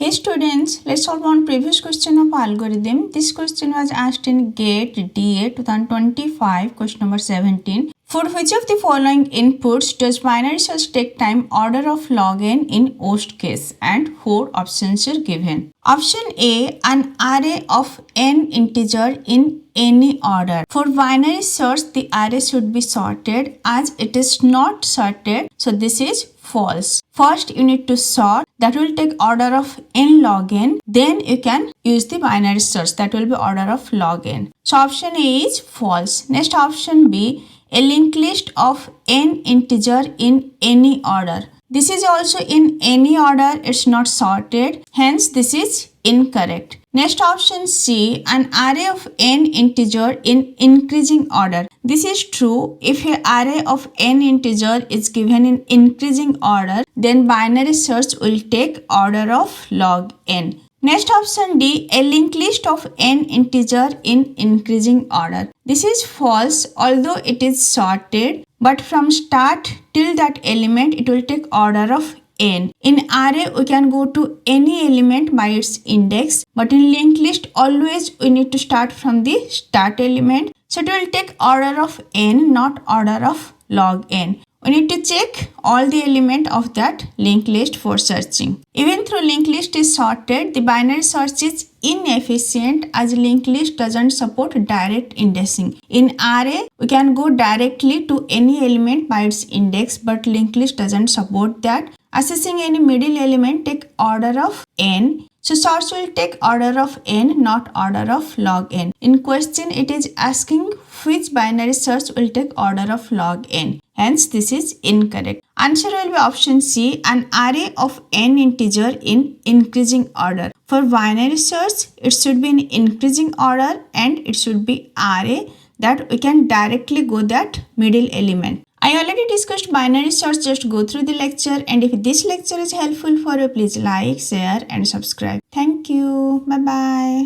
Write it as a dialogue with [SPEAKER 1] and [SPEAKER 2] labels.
[SPEAKER 1] Hey students, let's solve one previous question of algorithm. This question was asked in GATE DA 2025, question number 17. For which of the following inputs does binary search take time order of log n in worst case? And 4 options are given. Option A, an array of n integer in any order. For binary search, the array should be sorted as it is not sorted. So this is false. First, you need to sort. That will take order of n log n. Then you can use the binary search. That will be order of log n. So option A is false. Next option B, a linked list of n integer in any order. This is also in any order, it's not sorted, hence this is incorrect. Next option C, an array of n integer in increasing order. This is true. If an array of n integer is given in increasing order, then binary search will take order of log n. Next option D, a linked list of n integer in increasing order. This is false, although it is sorted, but from start till that element it will take order of n. In array we can go to any element by its index, but in linked list always we need to start from the start element. So it will take order of n, not order of log n. We need to check all the element of that linked list for searching. Even though linked list is sorted, the binary search is inefficient as linked list doesn't support direct indexing. In array, we can go directly to any element by its index, but linked list doesn't support that. Accessing any middle element take order of n. So search will take order of n, not order of log n. In question, it is asking which binary search will take order of log n. Hence, this is incorrect. Answer will be option C, an array of n integer in increasing order. For binary search, it should be in increasing order and it should be array that we can directly go that middle element. I already discussed binary search, just go through the lecture, and if this lecture is helpful for you, please like, share and subscribe. Thank you. Bye-bye.